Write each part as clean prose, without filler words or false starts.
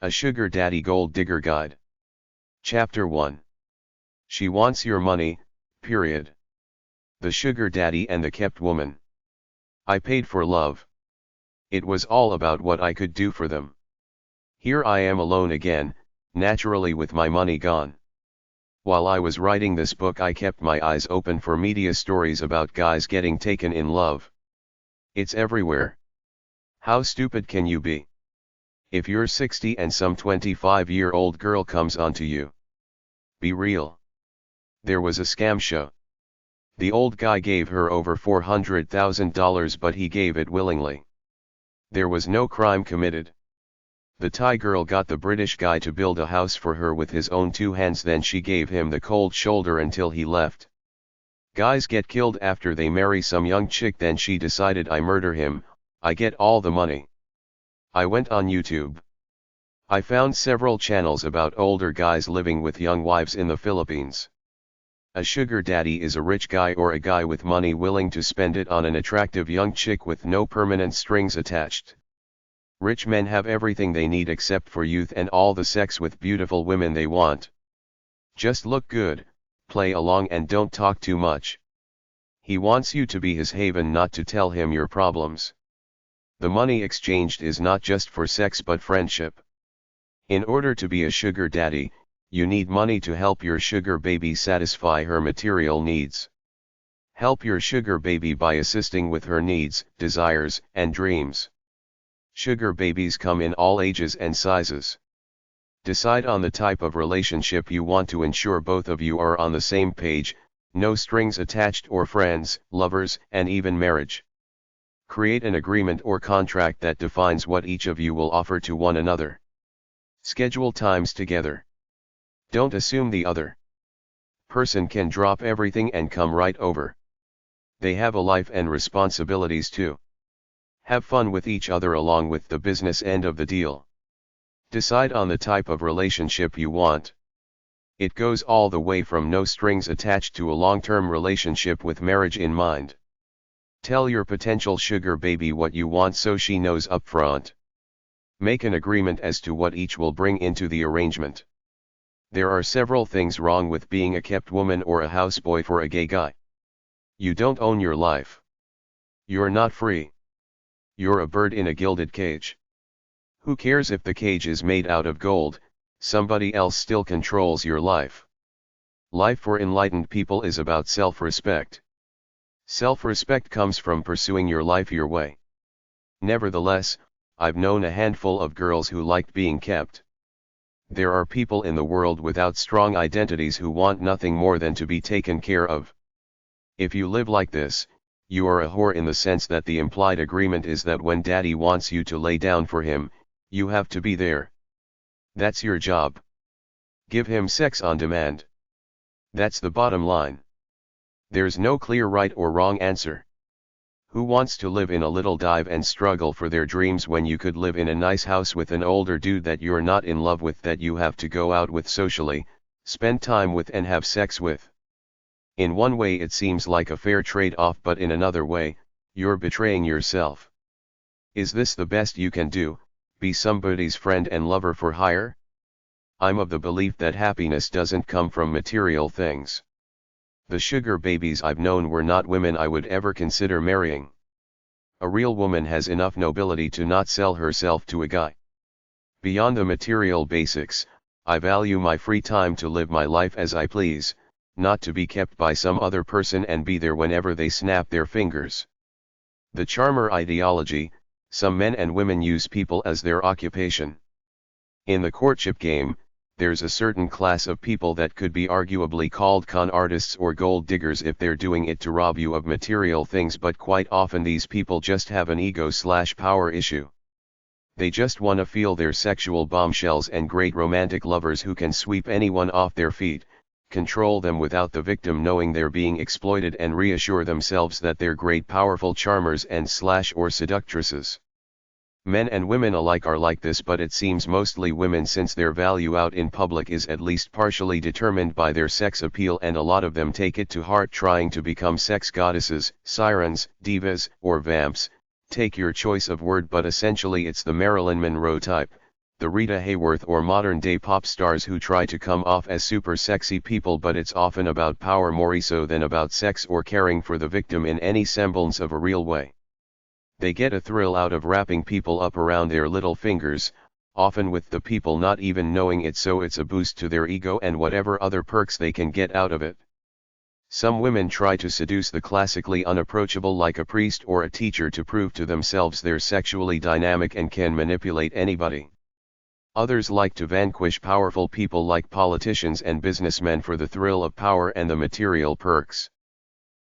A Sugar Daddy Gold Digger Guide. Chapter 1. She wants your money, period. The Sugar Daddy and the Kept Woman. I paid for love. It was all about what I could do for them. Here I am alone again, naturally with my money gone. While I was writing this book, I kept my eyes open for media stories about guys getting taken in love. It's everywhere. How stupid can you be? If you're 60 and some 25-year-old girl comes onto you, be real. There was a scam show. The old guy gave her over $400,000, but he gave it willingly. There was no crime committed. The Thai girl got the British guy to build a house for her with his own two hands, then she gave him the cold shoulder until he left. Guys get killed after they marry some young chick, then she decided, I murder him, I get all the money. I went on YouTube. I found several channels about older guys living with young wives in the Philippines. A sugar daddy is a rich guy or a guy with money willing to spend it on an attractive young chick with no permanent strings attached. Rich men have everything they need except for youth and all the sex with beautiful women they want. Just look good, play along, and don't talk too much. He wants you to be his haven, not to tell him your problems. The money exchanged is not just for sex but friendship. In order to be a sugar daddy, you need money to help your sugar baby satisfy her material needs. Help your sugar baby by assisting with her needs, desires, and dreams. Sugar babies come in all ages and sizes. Decide on the type of relationship you want to ensure both of you are on the same page, no strings attached, or friends, lovers, and even marriage. Create an agreement or contract that defines what each of you will offer to one another. Schedule times together. Don't assume the other person can drop everything and come right over. They have a life and responsibilities too. Have fun with each other along with the business end of the deal. Decide on the type of relationship you want. It goes all the way from no strings attached to a long-term relationship with marriage in mind. Tell your potential sugar baby what you want so she knows up front. Make an agreement as to what each will bring into the arrangement. There are several things wrong with being a kept woman or a houseboy for a gay guy. You don't own your life. You're not free. You're a bird in a gilded cage. Who cares if the cage is made out of gold? Somebody else still controls your life. Life for enlightened people is about self-respect. Self-respect comes from pursuing your life your way. Nevertheless, I've known a handful of girls who liked being kept. There are people in the world without strong identities who want nothing more than to be taken care of. If you live like this, you are a whore in the sense that the implied agreement is that when daddy wants you to lay down for him, you have to be there. That's your job. Give him sex on demand. That's the bottom line. There's no clear right or wrong answer. Who wants to live in a little dive and struggle for their dreams when you could live in a nice house with an older dude that you're not in love with, that you have to go out with socially, spend time with, and have sex with? In one way it seems like a fair trade-off, but in another way, you're betraying yourself. Is this the best you can do, be somebody's friend and lover for hire? I'm of the belief that happiness doesn't come from material things. The sugar babies I've known were not women I would ever consider marrying. A real woman has enough nobility to not sell herself to a guy. Beyond the material basics, I value my free time to live my life as I please, not to be kept by some other person and be there whenever they snap their fingers. The charmer ideology: some men and women use people as their occupation. In the courtship game, there's a certain class of people that could be arguably called con artists or gold diggers if they're doing it to rob you of material things, but quite often these people just have an ego/power issue. They just want to feel they're sexual bombshells and great romantic lovers who can sweep anyone off their feet, control them without the victim knowing they're being exploited, and reassure themselves that they're great powerful charmers and/or seductresses. Men and women alike are like this, but it seems mostly women, since their value out in public is at least partially determined by their sex appeal, and a lot of them take it to heart, trying to become sex goddesses, sirens, divas, or vamps. Take your choice of word, but essentially it's the Marilyn Monroe type, the Rita Hayworth or modern-day pop stars who try to come off as super sexy people, but it's often about power more so than about sex or caring for the victim in any semblance of a real way. They get a thrill out of wrapping people up around their little fingers, often with the people not even knowing it, so it's a boost to their ego and whatever other perks they can get out of it. Some women try to seduce the classically unapproachable like a priest or a teacher to prove to themselves they're sexually dynamic and can manipulate anybody. Others like to vanquish powerful people like politicians and businessmen for the thrill of power and the material perks.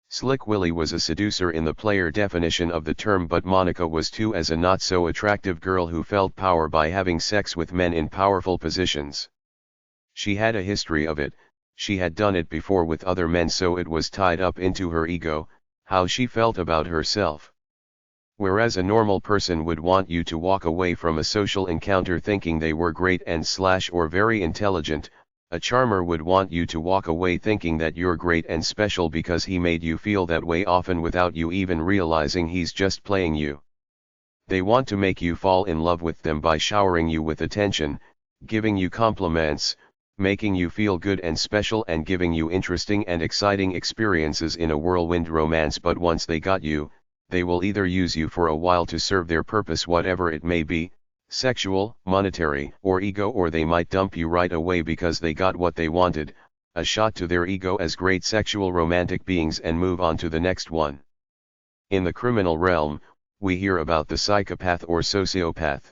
Slick Willie was a seducer in the player definition of the term, but Monica was too, as a not-so-attractive girl who felt power by having sex with men in powerful positions. She had a history of it, she had done it before with other men, so it was tied up into her ego, how she felt about herself. Whereas a normal person would want you to walk away from a social encounter thinking they were great and or very intelligent, a charmer would want you to walk away thinking that you're great and special because he made you feel that way, often without you even realizing he's just playing you. They want to make you fall in love with them by showering you with attention, giving you compliments, making you feel good and special, and giving you interesting and exciting experiences in a whirlwind romance. But once they got you, they will either use you for a while to serve their purpose, whatever it may be, sexual, monetary, or ego, or they might dump you right away because they got what they wanted, a shot to their ego as great sexual romantic beings, and move on to the next one. In the criminal realm, we hear about the psychopath or sociopath,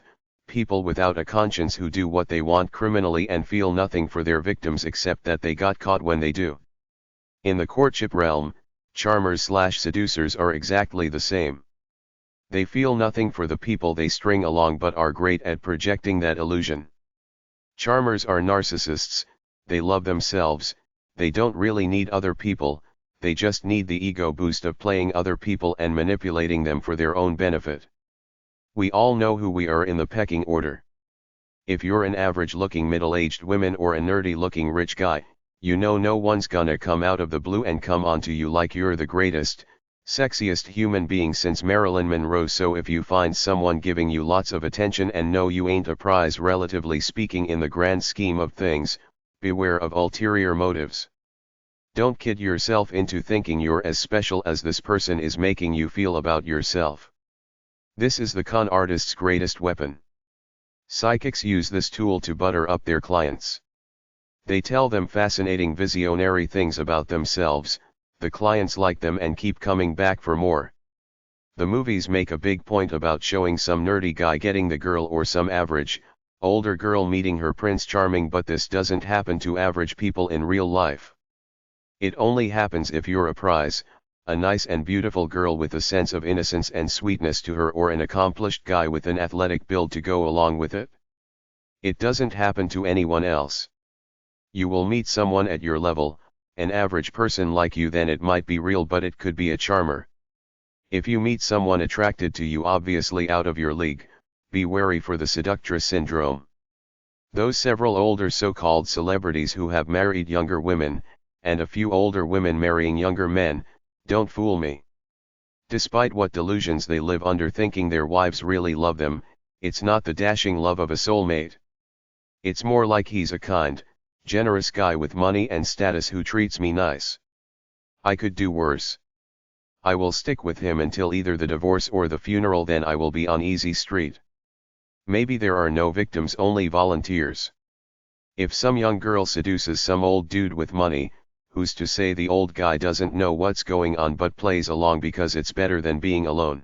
people without a conscience who do what they want criminally and feel nothing for their victims except that they got caught when they do. In the courtship realm, charmers/seducers are exactly the same. They feel nothing for the people they string along but are great at projecting that illusion. Charmers are narcissists, they love themselves, they don't really need other people, they just need the ego boost of playing other people and manipulating them for their own benefit. We all know who we are in the pecking order. If you're an average-looking middle-aged woman or a nerdy-looking rich guy, you know no one's gonna come out of the blue and come onto you like you're the greatest, sexiest human being since Marilyn Monroe. So if you find someone giving you lots of attention and know you ain't a prize relatively speaking in the grand scheme of things, beware of ulterior motives. Don't kid yourself into thinking you're as special as this person is making you feel about yourself. This is the con artist's greatest weapon. Psychics use this tool to butter up their clients. They tell them fascinating visionary things about themselves, the clients like them and keep coming back for more. The movies make a big point about showing some nerdy guy getting the girl or some average, older girl meeting her Prince Charming, but this doesn't happen to average people in real life. It only happens if you're a prize, a nice and beautiful girl with a sense of innocence and sweetness to her, or an accomplished guy with an athletic build to go along with it. It doesn't happen to anyone else. You will meet someone at your level, an average person like you, then it might be real, but it could be a charmer. If you meet someone attracted to you obviously out of your league, be wary for the seductress syndrome. Those several older so-called celebrities who have married younger women, and a few older women marrying younger men, don't fool me. Despite what delusions they live under thinking their wives really love them, it's not the dashing love of a soulmate. It's more like he's a kind, generous guy with money and status who treats me nice. I could do worse. I will stick with him until either the divorce or the funeral, then I will be on easy street. Maybe there are no victims, only volunteers. If some young girl seduces some old dude with money, who's to say the old guy doesn't know what's going on but plays along because it's better than being alone?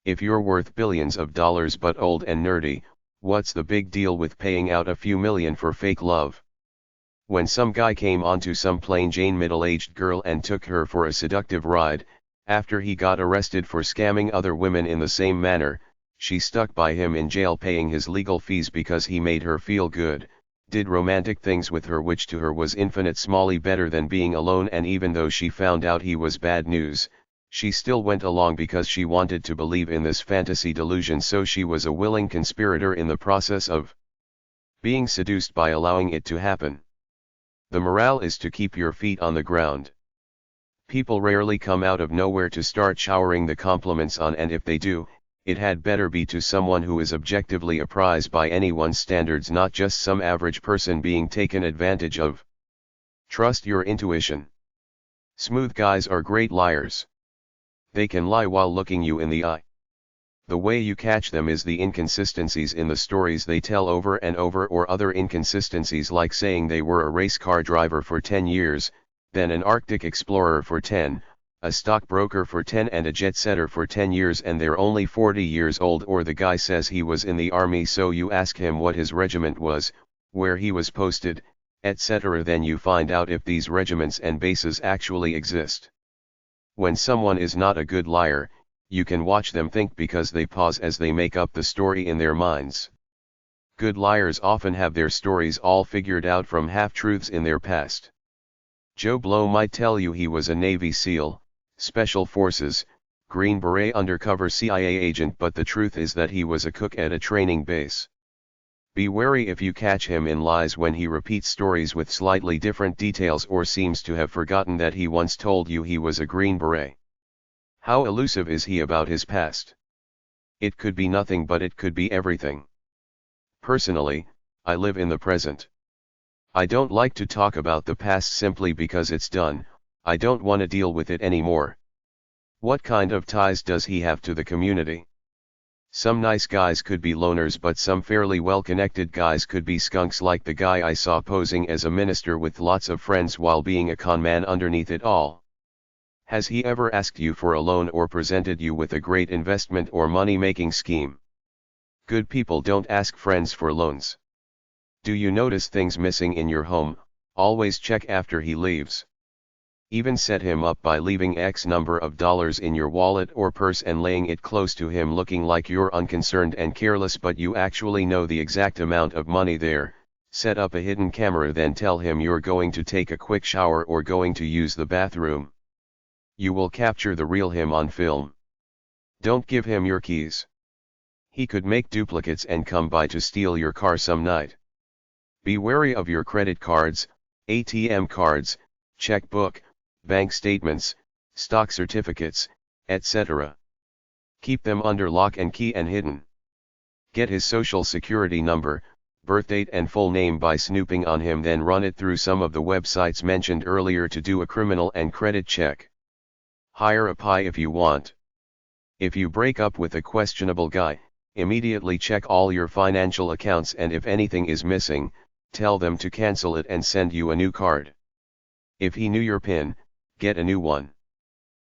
If you're worth billions of dollars but old and nerdy, what's the big deal with paying out a few million for fake love? When some guy came onto some plain Jane middle-aged girl and took her for a seductive ride, after he got arrested for scamming other women in the same manner, she stuck by him in jail paying his legal fees because he made her feel good, did romantic things with her which to her was infinite smally better than being alone, and even though she found out he was bad news, she still went along because she wanted to believe in this fantasy delusion, so she was a willing conspirator in the process of being seduced by allowing it to happen. The morale is to keep your feet on the ground. People rarely come out of nowhere to start showering the compliments on, and if they do, it had better be to someone who is objectively apprised by anyone's standards, not just some average person being taken advantage of. Trust your intuition. Smooth guys are great liars. They can lie while looking you in the eye. The way you catch them is the inconsistencies in the stories they tell over and over, or other inconsistencies like saying they were a race car driver for 10 years, then an Arctic explorer for 10, a stockbroker for 10 and a jet setter for 10 years, and they're only 40 years old. Or the guy says he was in the army, so you ask him what his regiment was, where he was posted, etc. Then you find out if these regiments and bases actually exist. When someone is not a good liar, you can watch them think because they pause as they make up the story in their minds. Good liars often have their stories all figured out from half-truths in their past. Joe Blow might tell you he was a Navy SEAL, Special Forces, Green Beret undercover CIA agent, but the truth is that he was a cook at a training base. Be wary if you catch him in lies when he repeats stories with slightly different details or seems to have forgotten that he once told you he was a Green Beret. How elusive is he about his past? It could be nothing, but it could be everything. Personally, I live in the present. I don't like to talk about the past simply because it's done. I don't want to deal with it anymore. What kind of ties does he have to the community? Some nice guys could be loners, but some fairly well-connected guys could be skunks, like the guy I saw posing as a minister with lots of friends while being a con man underneath it all. Has he ever asked you for a loan or presented you with a great investment or money-making scheme? Good people don't ask friends for loans. Do you notice things missing in your home? Always check after he leaves. Even set him up by leaving X number of dollars in your wallet or purse and laying it close to him, looking like you're unconcerned and careless, but you actually know the exact amount of money there. Set up a hidden camera, then tell him you're going to take a quick shower or going to use the bathroom. You will capture the real him on film. Don't give him your keys. He could make duplicates and come by to steal your car some night. Be wary of your credit cards, ATM cards, checkbook, bank statements, stock certificates, etc. Keep them under lock and key and hidden. Get his social security number, birthdate and full name by snooping on him, then run it through some of the websites mentioned earlier to do a criminal and credit check. Hire a pie if you want. If you break up with a questionable guy, immediately check all your financial accounts, and if anything is missing, tell them to cancel it and send you a new card. If he knew your PIN, get a new one.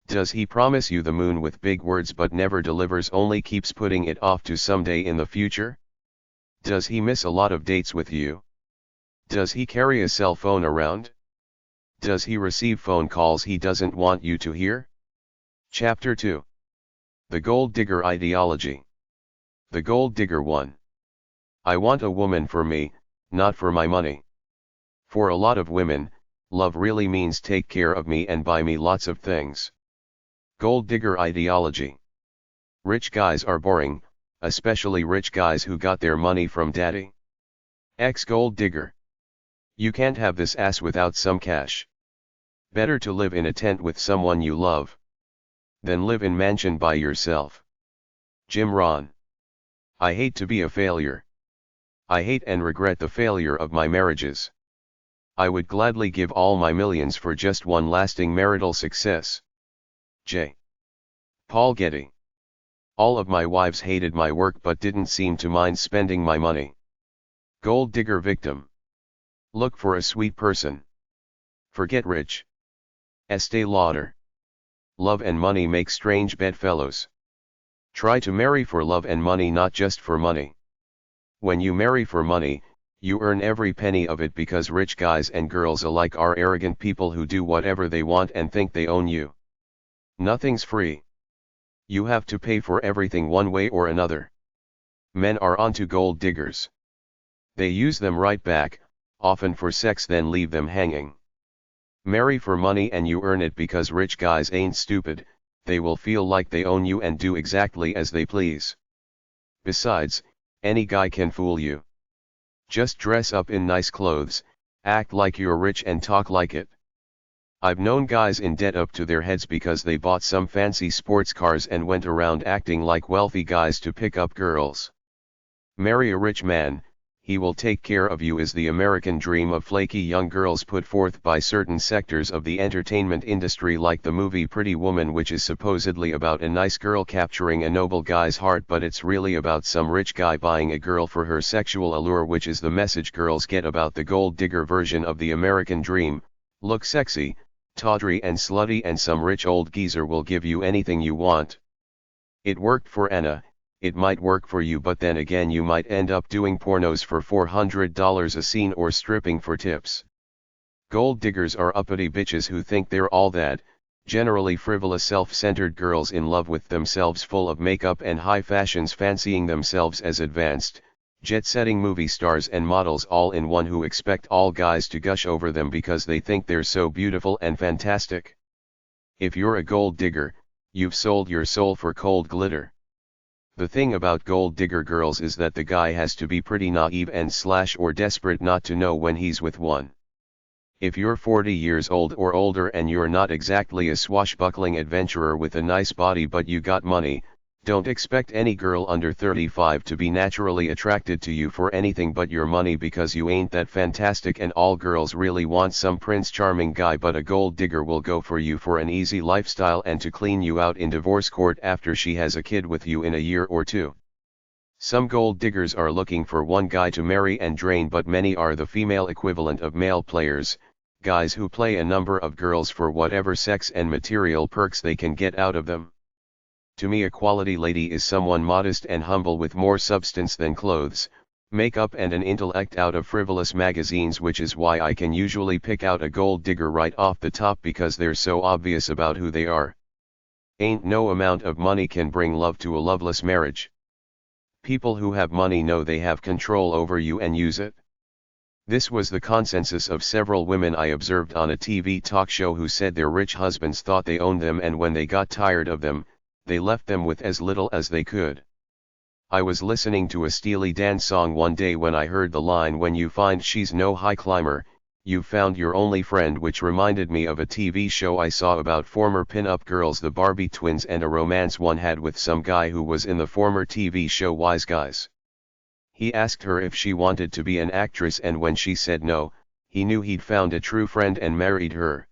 Does he promise you the moon with big words but never delivers, only keeps putting it off to someday in the future? Does he miss a lot of dates with you? Does he carry a cell phone around? Does he receive phone calls he doesn't want you to hear? Chapter 2. The Gold Digger Ideology. The Gold Digger 1. I want a woman for me, not for my money. For a lot of women, love really means take care of me and buy me lots of things. Gold Digger Ideology. Rich guys are boring, especially rich guys who got their money from daddy. Gold digger. You can't have this ass without some cash. Better to live in a tent with someone you love than live in mansion by yourself. Jim Rohn. I hate to be a failure. I hate and regret the failure of my marriages. I would gladly give all my millions for just one lasting marital success. J. Paul Getty. All of my wives hated my work but didn't seem to mind spending my money. Gold digger victim. Look for a sweet person. Forget rich. Estee Lauder. Love and money make strange bedfellows. Try to marry for love and money, not just for money. When you marry for money, you earn every penny of it, because rich guys and girls alike are arrogant people who do whatever they want and think they own you. Nothing's free. You have to pay for everything one way or another. Men are onto gold diggers. They use them right back, often for sex, then leave them hanging. Marry for money and you earn it, because rich guys ain't stupid. They will feel like they own you and do exactly as they please. Besides, any guy can fool you. Just dress up in nice clothes, act like you're rich and talk like it. I've known guys in debt up to their heads because they bought some fancy sports cars and went around acting like wealthy guys to pick up girls. Marry a rich man, he will take care of you is the American dream of flaky young girls put forth by certain sectors of the entertainment industry, like the movie Pretty Woman, which is supposedly about a nice girl capturing a noble guy's heart, but it's really about some rich guy buying a girl for her sexual allure, which is the message girls get about the gold digger version of the American dream. Look sexy, tawdry and slutty, and some rich old geezer will give you anything you want. It worked for Anna. It might work for you, but then again you might end up doing pornos for $400 a scene or stripping for tips. Gold diggers are uppity bitches who think they're all that, generally frivolous self-centered girls in love with themselves, full of makeup and high fashions, fancying themselves as advanced, jet-setting movie stars and models all in one, who expect all guys to gush over them because they think they're so beautiful and fantastic. If you're a gold digger, you've sold your soul for cold glitter. The thing about gold digger girls is that the guy has to be pretty naive and or desperate not to know when he's with one. If you're 40 years old or older and you're not exactly a swashbuckling adventurer with a nice body but you got money, don't expect any girl under 35 to be naturally attracted to you for anything but your money, because you ain't that fantastic, and all girls really want some Prince Charming guy, but a gold digger will go for you for an easy lifestyle and to clean you out in divorce court after she has a kid with you in a year or two. Some gold diggers are looking for one guy to marry and drain, but many are the female equivalent of male players, guys who play a number of girls for whatever sex and material perks they can get out of them. To me, a quality lady is someone modest and humble with more substance than clothes, makeup and an intellect out of frivolous magazines, which is why I can usually pick out a gold digger right off the top, because they're so obvious about who they are. Ain't no amount of money can bring love to a loveless marriage. People who have money know they have control over you and use it. This was the consensus of several women I observed on a TV talk show, who said their rich husbands thought they owned them, and when they got tired of them, they left them with as little as they could. I was listening to a Steely Dan song one day when I heard the line, "When you find she's no high climber, you've found your only friend," which reminded me of a TV show I saw about former pin-up girls, the Barbie twins, and a romance one had with some guy who was in the former TV show Wise Guys. He asked her if she wanted to be an actress, and when she said no, he knew he'd found a true friend and married her.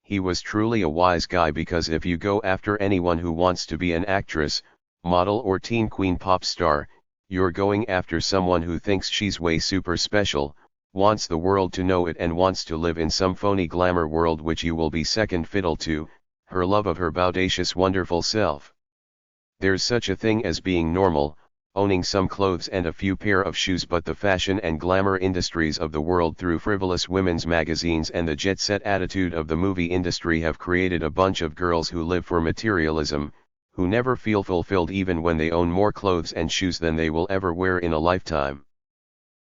He was truly a wise guy, because if you go after anyone who wants to be an actress, model or teen queen pop star, you're going after someone who thinks she's way super special, wants the world to know it, and wants to live in some phony glamour world which you will be second fiddle to, her love of her bodacious wonderful self. There's such a thing as being normal, owning some clothes and a few pair of shoes, but the fashion and glamour industries of the world, through frivolous women's magazines and the jet-set attitude of the movie industry, have created a bunch of girls who live for materialism, who never feel fulfilled even when they own more clothes and shoes than they will ever wear in a lifetime.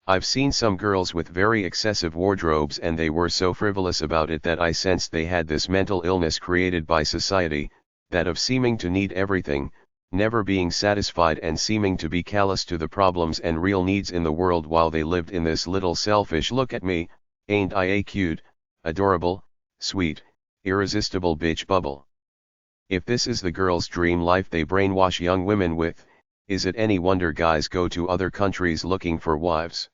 I've seen some girls with very excessive wardrobes, and they were so frivolous about it that I sensed they had this mental illness created by society, that of seeming to need everything, never being satisfied, and seeming to be callous to the problems and real needs in the world, while they lived in this little selfish look at me, ain't I a cute, adorable, sweet, irresistible bitch bubble. If this is the girl's dream life they brainwash young women with, is it any wonder guys go to other countries looking for wives?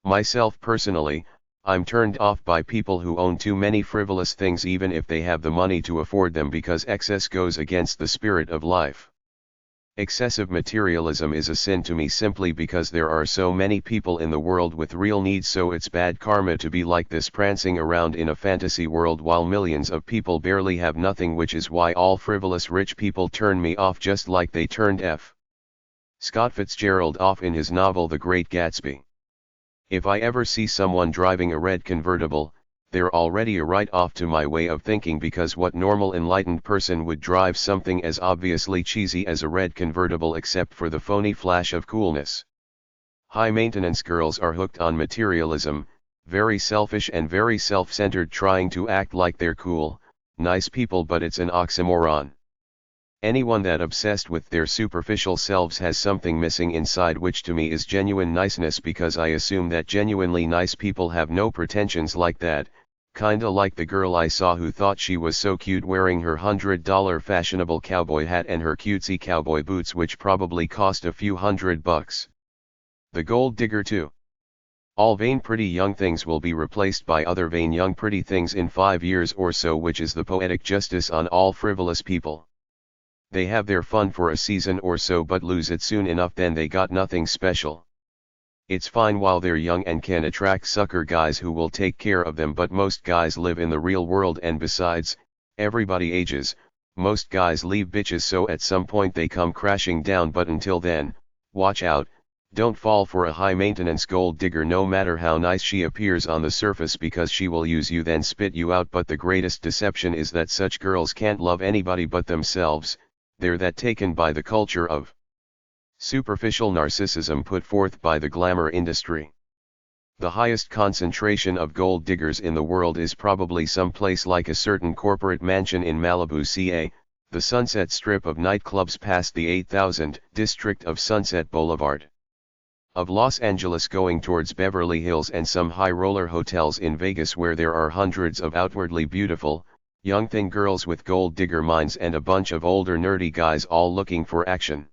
Myself personally, I'm turned off by people who own too many frivolous things, even if they have the money to afford them, because excess goes against the spirit of life. Excessive materialism is a sin to me, simply because there are so many people in the world with real needs, so it's bad karma to be like this, prancing around in a fantasy world while millions of people barely have nothing, which is why all frivolous rich people turn me off, just like they turned F. Scott Fitzgerald off in his novel The Great Gatsby. If I ever see someone driving a red convertible, they're already a write-off to my way of thinking, because what normal enlightened person would drive something as obviously cheesy as a red convertible except for the phony flash of coolness? High-maintenance girls are hooked on materialism, very selfish and very self-centered, trying to act like they're cool, nice people, but it's an oxymoron. Anyone that obsessed with their superficial selves has something missing inside, which to me is genuine niceness, because I assume that genuinely nice people have no pretensions like that, Kinda like the girl I saw who thought she was so cute wearing her $100 fashionable cowboy hat and her cutesy cowboy boots which probably cost a few $100. The gold digger too. All vain pretty young things will be replaced by other vain young pretty things in 5 years or so, which is the poetic justice on all frivolous people. They have their fun for a season or so but lose it soon enough, then they got nothing special. It's fine while they're young and can attract sucker guys who will take care of them, but most guys live in the real world, and besides, everybody ages, most guys leave bitches, so at some point they come crashing down, but until then, watch out, don't fall for a high maintenance gold digger no matter how nice she appears on the surface, because she will use you then spit you out. But the greatest deception is that such girls can't love anybody but themselves, they're that taken by the culture of superficial narcissism put forth by the glamour industry. The highest concentration of gold diggers in the world is probably someplace like a certain corporate mansion in Malibu, CA, the Sunset Strip of nightclubs past the 8,000 district of Sunset Boulevard of Los Angeles going towards Beverly Hills, and some high roller hotels in Vegas where there are hundreds of outwardly beautiful, young thin girls with gold digger minds and a bunch of older nerdy guys all looking for action.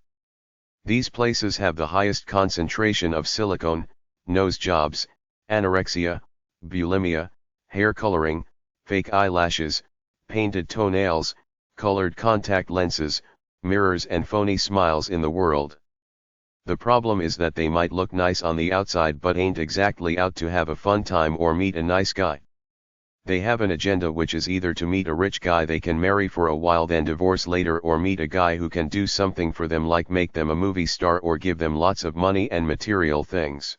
These places have the highest concentration of silicone, nose jobs, anorexia, bulimia, hair coloring, fake eyelashes, painted toenails, colored contact lenses, mirrors and phony smiles in the world. The problem is that they might look nice on the outside but ain't exactly out to have a fun time or meet a nice guy. They have an agenda, which is either to meet a rich guy they can marry for a while then divorce later, or meet a guy who can do something for them like make them a movie star or give them lots of money and material things.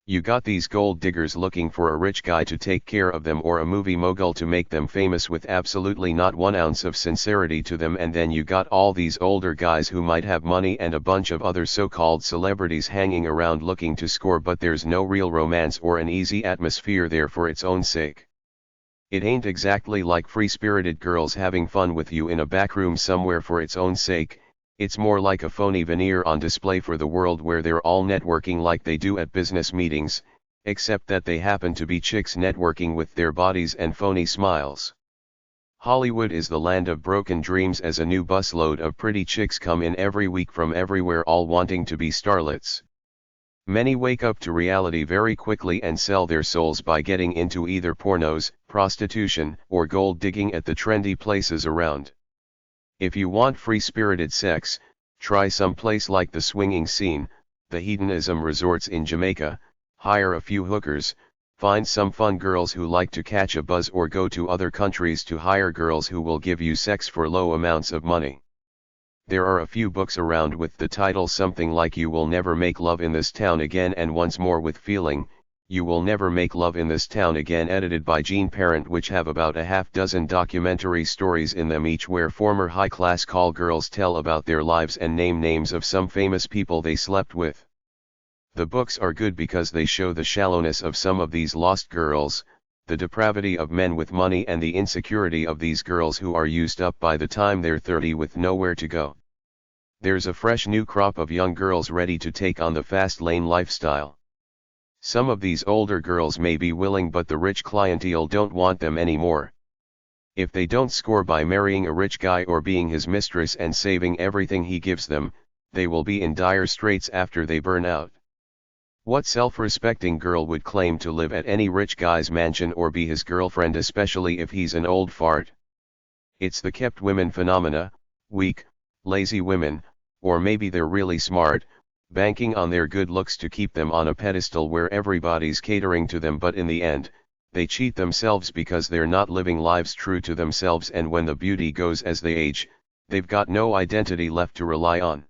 You got these gold diggers looking for a rich guy to take care of them or a movie mogul to make them famous with absolutely not 1 ounce of sincerity to them, and then you got all these older guys who might have money and a bunch of other so-called celebrities hanging around looking to score, but there's no real romance or an easy atmosphere there for its own sake. It ain't exactly like free-spirited girls having fun with you in a back room somewhere for its own sake. It's more like a phony veneer on display for the world where they're all networking like they do at business meetings, except that they happen to be chicks networking with their bodies and phony smiles. Hollywood is the land of broken dreams, as a new busload of pretty chicks come in every week from everywhere, all wanting to be starlets. Many wake up to reality very quickly and sell their souls by getting into either pornos, prostitution, or gold digging at the trendy places around. If you want free-spirited sex, try some place like the swinging scene, the hedonism resorts in Jamaica, hire a few hookers, find some fun girls who like to catch a buzz, or go to other countries to hire girls who will give you sex for low amounts of money. There are a few books around with the title something like You Will Never Make Love in This Town Again, and once more with feeling, You Will Never Make Love in This Town Again, edited by Gene Parent, which have about a half dozen documentary stories in them each, where former high-class call girls tell about their lives and name names of some famous people they slept with. The books are good because they show the shallowness of some of these lost girls, the depravity of men with money, and the insecurity of these girls who are used up by the time they're 30 with nowhere to go. There's a fresh new crop of young girls ready to take on the fast lane lifestyle. Some of these older girls may be willing, but the rich clientele don't want them anymore. If they don't score by marrying a rich guy or being his mistress and saving everything he gives them, they will be in dire straits after they burn out. What self-respecting girl would claim to live at any rich guy's mansion or be his girlfriend, especially if he's an old fart? It's the kept women phenomena, weak, lazy women, or maybe they're really smart, banking on their good looks to keep them on a pedestal where everybody's catering to them, but in the end, they cheat themselves because they're not living lives true to themselves, and when the beauty goes as they age, they've got no identity left to rely on.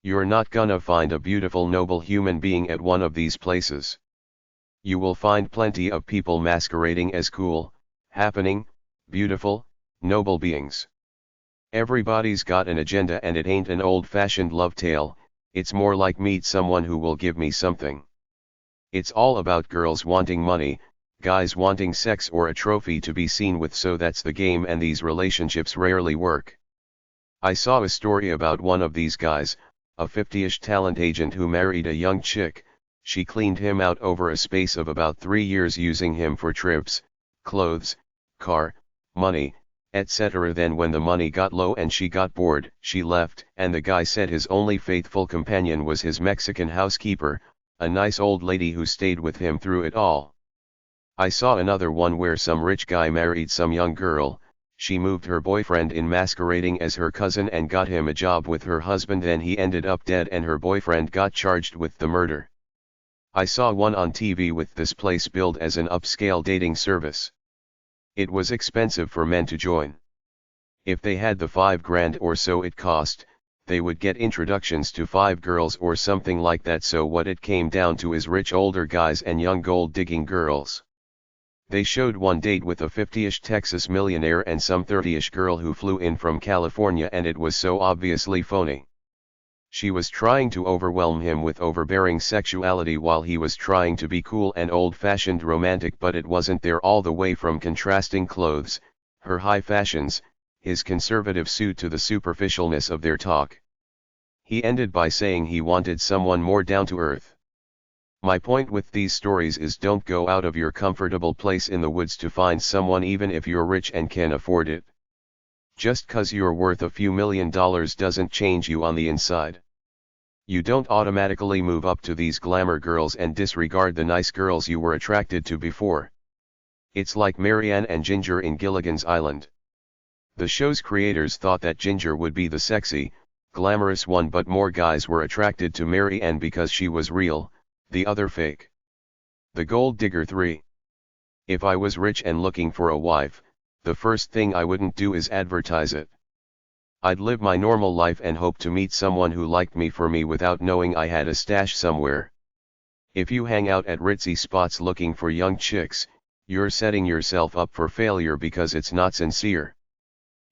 You're not gonna find a beautiful, noble human being at one of these places. You will find plenty of people masquerading as cool, happening, beautiful, noble beings. Everybody's got an agenda, and it ain't an old-fashioned love tale, it's more like meet someone who will give me something. It's all about girls wanting money, guys wanting sex or a trophy to be seen with, so that's the game, and these relationships rarely work. I saw a story about one of these guys, a 50-ish talent agent who married a young chick. She cleaned him out over a space of about 3 years, using him for trips, clothes, car, money, etc. Then when the money got low and she got bored, she left, and the guy said his only faithful companion was his Mexican housekeeper, a nice old lady who stayed with him through it all. I saw another one where some rich guy married some young girl. She moved her boyfriend in masquerading as her cousin and got him a job with her husband. Then he ended up dead and her boyfriend got charged with the murder. I saw one on TV with this place billed as an upscale dating service. It was expensive for men to join. If they had the $5,000 or so it cost, they would get introductions to 5 girls or something like that. So what it came down to is rich older guys and young gold-digging girls. They showed one date with a 50-ish Texas millionaire and some 30-ish girl who flew in from California, and it was so obviously phony. She was trying to overwhelm him with overbearing sexuality while he was trying to be cool and old-fashioned romantic, but it wasn't there all the way from contrasting clothes, her high fashions, his conservative suit to the superficialness of their talk. He ended by saying he wanted someone more down to earth. My point with these stories is don't go out of your comfortable place in the woods to find someone even if you're rich and can afford it. Just 'cause you're worth a few $1,000,000 doesn't change you on the inside. You don't automatically move up to these glamour girls and disregard the nice girls you were attracted to before. It's like Marianne and Ginger in Gilligan's Island. The show's creators thought that Ginger would be the sexy, glamorous one, but more guys were attracted to Marianne because she was real, the other fake. The Gold Digger 3. If I was rich and looking for a wife, the first thing I wouldn't do is advertise it. I'd live my normal life and hope to meet someone who liked me for me without knowing I had a stash somewhere. If you hang out at ritzy spots looking for young chicks, you're setting yourself up for failure because it's not sincere.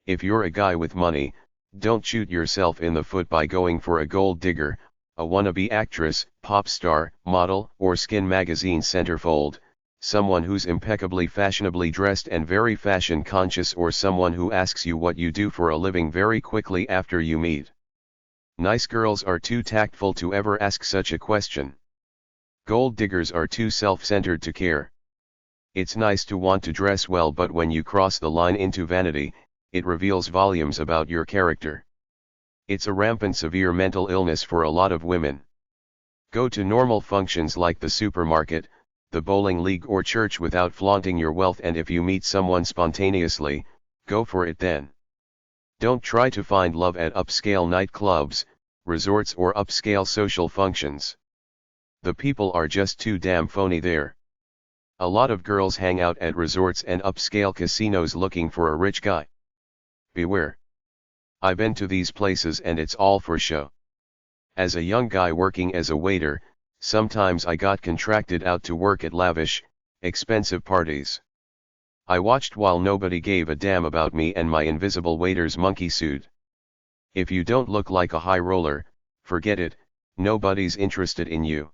If you're a guy with money, don't shoot yourself in the foot by going for a gold digger, a wannabe actress, pop star, model, or Skin magazine centerfold, someone who's impeccably fashionably dressed and very fashion conscious, or someone who asks you what you do for a living very quickly after you meet. Nice girls are too tactful to ever ask such a question. Gold diggers are too self-centered to care. It's nice to want to dress well, but when you cross the line into vanity, it reveals volumes about your character. It's a rampant severe mental illness for a lot of women. Go to normal functions like the supermarket, the bowling league or church without flaunting your wealth, and if you meet someone spontaneously, go for it then. Don't try to find love at upscale nightclubs, resorts or upscale social functions. The people are just too damn phony there. A lot of girls hang out at resorts and upscale casinos looking for a rich guy. Beware. I've been to these places and it's all for show. As a young guy working as a waiter, sometimes I got contracted out to work at lavish, expensive parties. I watched while nobody gave a damn about me and my invisible waiter's monkey suit. If you don't look like a high roller, forget it, nobody's interested in you.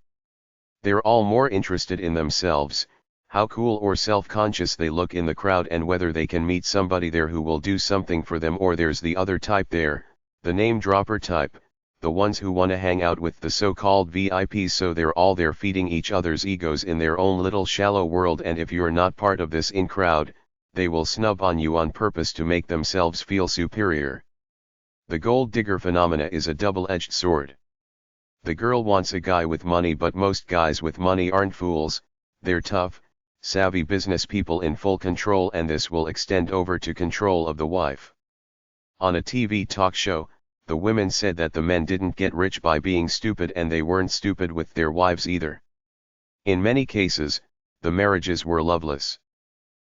They're all more interested in themselves, how cool or self-conscious they look in the crowd, and whether they can meet somebody there who will do something for them. Or there's the other type there, the name dropper type. The ones who want to hang out with the so-called VIPs, so they're all there feeding each other's egos in their own little shallow world, and if you're not part of this in crowd, they will snub on you on purpose to make themselves feel superior. The gold digger phenomena is a double-edged sword. The girl wants a guy with money, but most guys with money aren't fools, they're tough, savvy business people in full control, and this will extend over to control of the wife. On a TV talk show, the women said that the men didn't get rich by being stupid, and they weren't stupid with their wives either. In many cases, the marriages were loveless.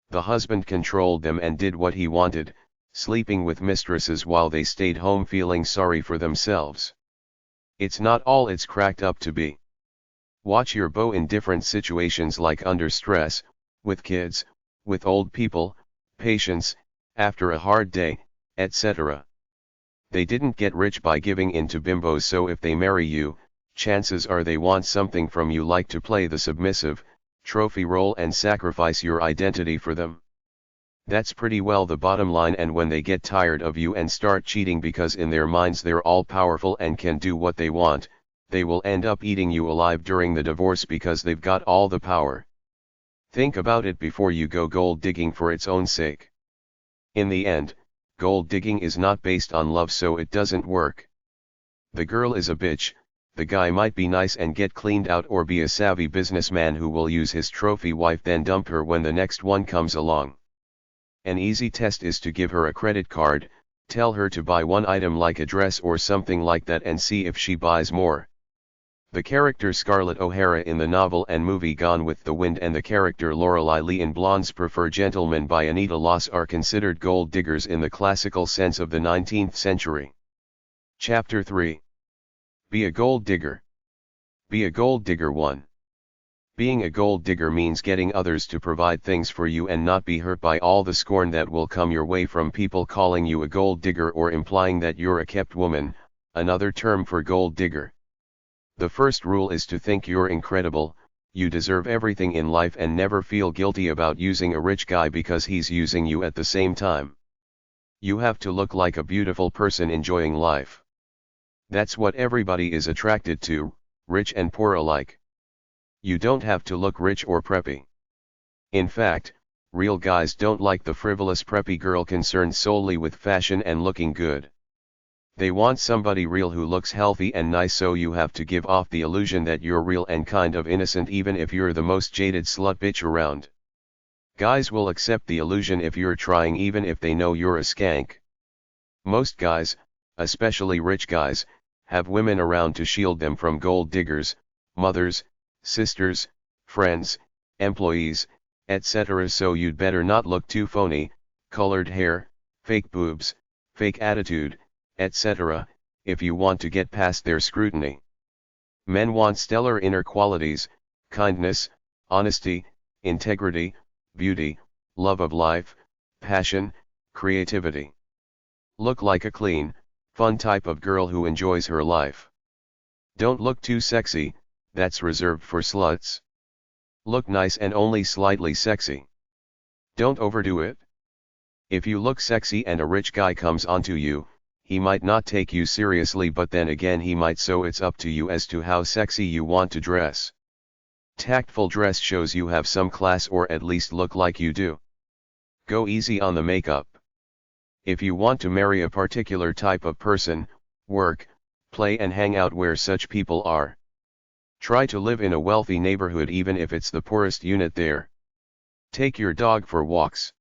The husband controlled them and did what he wanted, sleeping with mistresses while they stayed home feeling sorry for themselves. It's not all it's cracked up to be. Watch your beau in different situations, like under stress, with kids, with old people, patients, after a hard day, etc. They didn't get rich by giving in to bimbos, so if they marry you, chances are they want something from you, like to play the submissive, trophy role and sacrifice your identity for them. That's pretty well the bottom line, and when they get tired of you and start cheating because in their minds they're all powerful and can do what they want, they will end up eating you alive during the divorce because they've got all the power. Think about it before you go gold digging for its own sake. In the end, gold digging is not based on love, so it doesn't work. The girl is a bitch, the guy might be nice and get cleaned out, or be a savvy businessman who will use his trophy wife then dump her when the next one comes along. An easy test is to give her a credit card, tell her to buy one item like a dress or something like that, and see if she buys more. The character Scarlett O'Hara in the novel and movie Gone with the Wind and the character Lorelei Lee in Blondes Prefer Gentlemen by Anita Loos are considered gold diggers in the classical sense of the 19th century. Chapter 3. Be a gold digger. Be a gold digger 1. Being a gold digger means getting others to provide things for you and not be hurt by all the scorn that will come your way from people calling you a gold digger or implying that you're a kept woman, another term for gold digger. The first rule is to think you're incredible, you deserve everything in life, and never feel guilty about using a rich guy because he's using you at the same time. You have to look like a beautiful person enjoying life. That's what everybody is attracted to, rich and poor alike. You don't have to look rich or preppy. In fact, real guys don't like the frivolous preppy girl concerned solely with fashion and looking good. They want somebody real who looks healthy and nice, so you have to give off the illusion that you're real and kind of innocent even if you're the most jaded slut bitch around. Guys will accept the illusion if you're trying, even if they know you're a skank. Most guys, especially rich guys, have women around to shield them from gold diggers, mothers, sisters, friends, employees, etc. So you'd better not look too phony, colored hair, fake boobs, fake attitude, etc., if you want to get past their scrutiny. Men want stellar inner qualities: kindness, honesty, integrity, beauty, love of life, passion, creativity. Look like a clean, fun type of girl who enjoys her life. Don't look too sexy, that's reserved for sluts. Look nice and only slightly sexy. Don't overdo it. If you look sexy and a rich guy comes onto you, he might not take you seriously, but then again he might, so it's up to you as to how sexy you want to dress. Tactful dress shows you have some class, or at least look like you do. Go easy on the makeup. If you want to marry a particular type of person, work, play and hang out where such people are. Try to live in a wealthy neighborhood even if it's the poorest unit there. Take your dog for walks.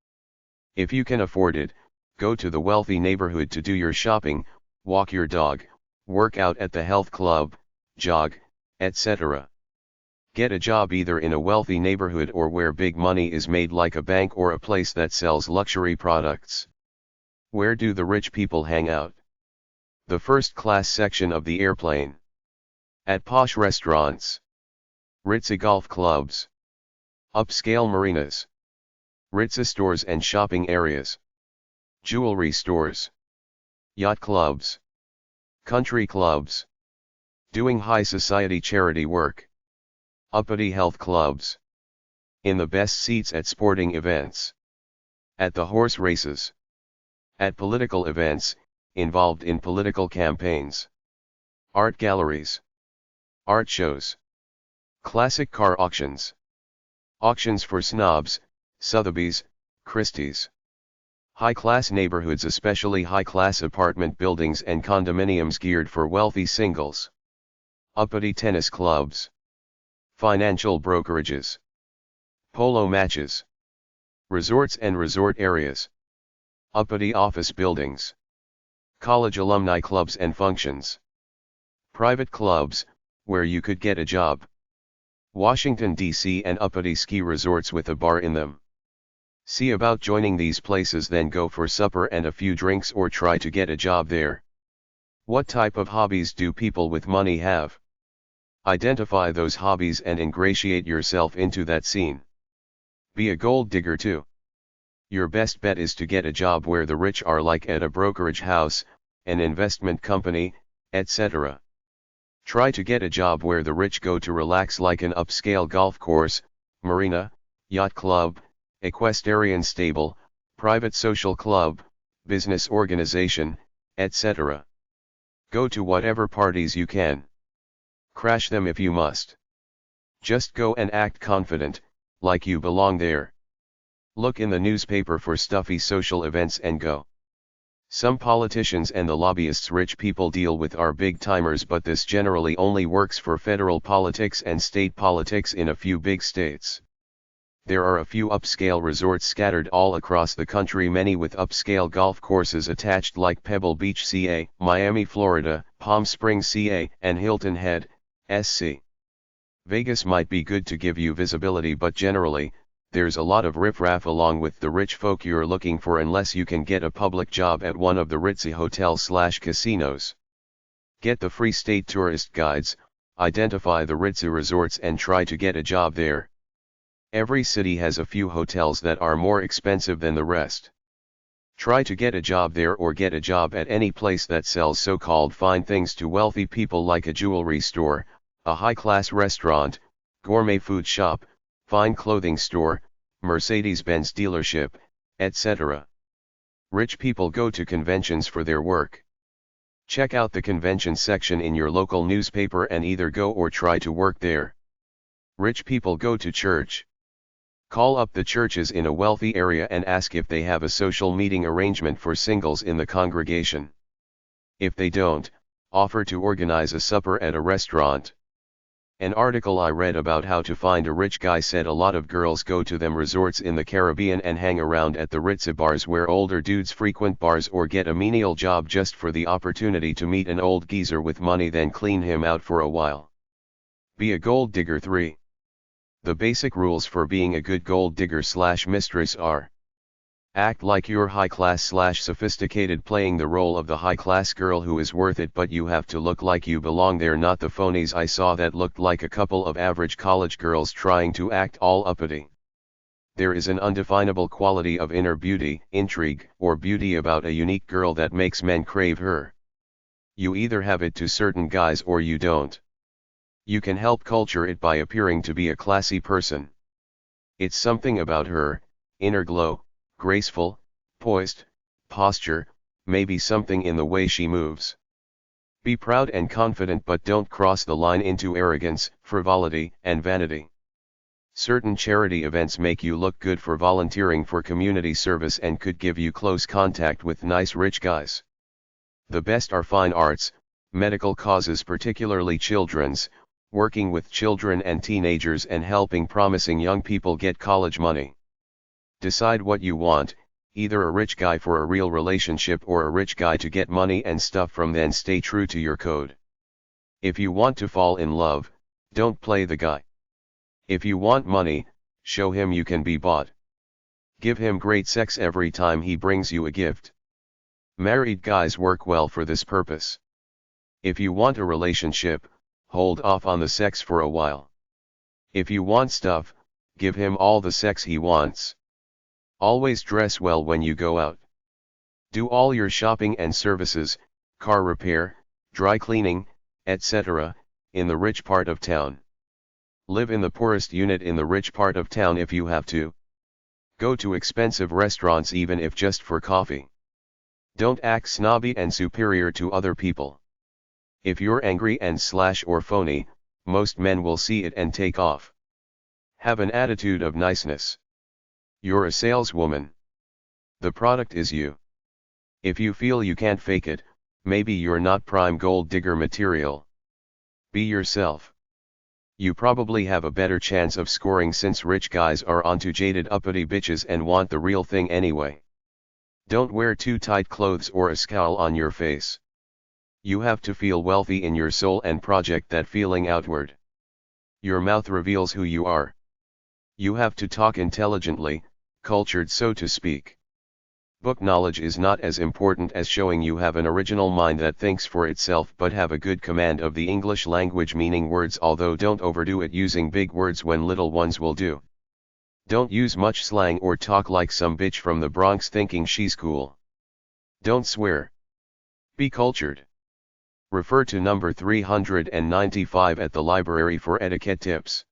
If you can afford it, go to the wealthy neighborhood to do your shopping, walk your dog, work out at the health club, jog, etc. Get a job either in a wealthy neighborhood or where big money is made, like a bank or a place that sells luxury products. Where do the rich people hang out? The first class section of the airplane. At posh restaurants. Ritzy golf clubs. Upscale marinas. Ritzy stores and shopping areas. Jewelry stores. Yacht clubs. Country clubs. Doing high society charity work. Uppity health clubs. In the best seats at sporting events. At the horse races. At political events, involved in political campaigns. Art galleries. Art shows. Classic car auctions. Auctions for snobs, Sotheby's, Christie's. High-class neighborhoods, especially high-class apartment buildings and condominiums geared for wealthy singles. Uppity tennis clubs. Financial brokerages. Polo matches. Resorts and resort areas. Uppity office buildings. College alumni clubs and functions. Private clubs, where you could get a job. Washington, D.C. and uppity ski resorts with a bar in them. See about joining these places, then go for supper and a few drinks, or try to get a job there. What type of hobbies do people with money have? Identify those hobbies and ingratiate yourself into that scene. Be a gold digger too. Your best bet is to get a job where the rich are, like at a brokerage house, an investment company, etc. Try to get a job where the rich go to relax, like an upscale golf course, marina, yacht club, equestrian stable, private social club, business organization, etc. Go to whatever parties you can. Crash them if you must. Just go and act confident, like you belong there. Look in the newspaper for stuffy social events and go. Some politicians and the lobbyists rich people deal with are big-timers, but this generally only works for federal politics and state politics in a few big states. There are a few upscale resorts scattered all across the country, many with upscale golf courses attached like Pebble Beach, CA, Miami, Florida, Palm Springs, CA, and Hilton Head, SC. Vegas might be good to give you visibility, but generally, there's a lot of riffraff along with the rich folk you're looking for unless you can get a public job at one of the ritzy hotels/casinos. Get the free state tourist guides, identify the ritzy resorts and try to get a job there. Every city has a few hotels that are more expensive than the rest. Try to get a job there or get a job at any place that sells so-called fine things to wealthy people, like a jewelry store, a high-class restaurant, gourmet food shop, fine clothing store, Mercedes-Benz dealership, etc. Rich people go to conventions for their work. Check out the convention section in your local newspaper and either go or try to work there. Rich people go to church. Call up the churches in a wealthy area and ask if they have a social meeting arrangement for singles in the congregation. If they don't, offer to organize a supper at a restaurant. An article I read about how to find a rich guy said a lot of girls go to them resorts in the Caribbean and hang around at the ritzy bars where older dudes frequent bars, or get a menial job just for the opportunity to meet an old geezer with money, then clean him out for a while. Be a gold digger. 3. The basic rules for being a good gold digger/mistress are: act like you're high-class/sophisticated, playing the role of the high-class girl who is worth it, but you have to look like you belong there, not the phonies I saw that looked like a couple of average college girls trying to act all uppity. There is an undefinable quality of inner beauty, intrigue, or beauty about a unique girl that makes men crave her. You either have it to certain guys or you don't. You can help culture it by appearing to be a classy person. It's something about her, inner glow, graceful, poised, posture, maybe something in the way she moves. Be proud and confident, but don't cross the line into arrogance, frivolity, and vanity. Certain charity events make you look good for volunteering for community service and could give you close contact with nice rich guys. The best are fine arts, medical causes, particularly children's, working with children and teenagers and helping promising young people get college money. Decide what you want, either a rich guy for a real relationship or a rich guy to get money and stuff from, then stay true to your code. If you want to fall in love, don't play the guy. If you want money, show him you can be bought. Give him great sex every time he brings you a gift. Married guys work well for this purpose. If you want a relationship, hold off on the sex for a while. If you want stuff, give him all the sex he wants. Always dress well when you go out. Do all your shopping and services, car repair, dry cleaning, etc., in the rich part of town. Live in the poorest unit in the rich part of town if you have to. Go to expensive restaurants even if just for coffee. Don't act snobby and superior to other people. If you're angry and or phony, most men will see it and take off. Have an attitude of niceness. You're a saleswoman. The product is you. If you feel you can't fake it, maybe you're not prime gold digger material. Be yourself. You probably have a better chance of scoring since rich guys are onto jaded uppity bitches and want the real thing anyway. Don't wear too tight clothes or a scowl on your face. You have to feel wealthy in your soul and project that feeling outward. Your mouth reveals who you are. You have to talk intelligently, cultured so to speak. Book knowledge is not as important as showing you have an original mind that thinks for itself, but have a good command of the English language, meaning words, although don't overdo it using big words when little ones will do. Don't use much slang or talk like some bitch from the Bronx thinking she's cool. Don't swear. Be cultured. Refer to number 395 at the library for etiquette tips.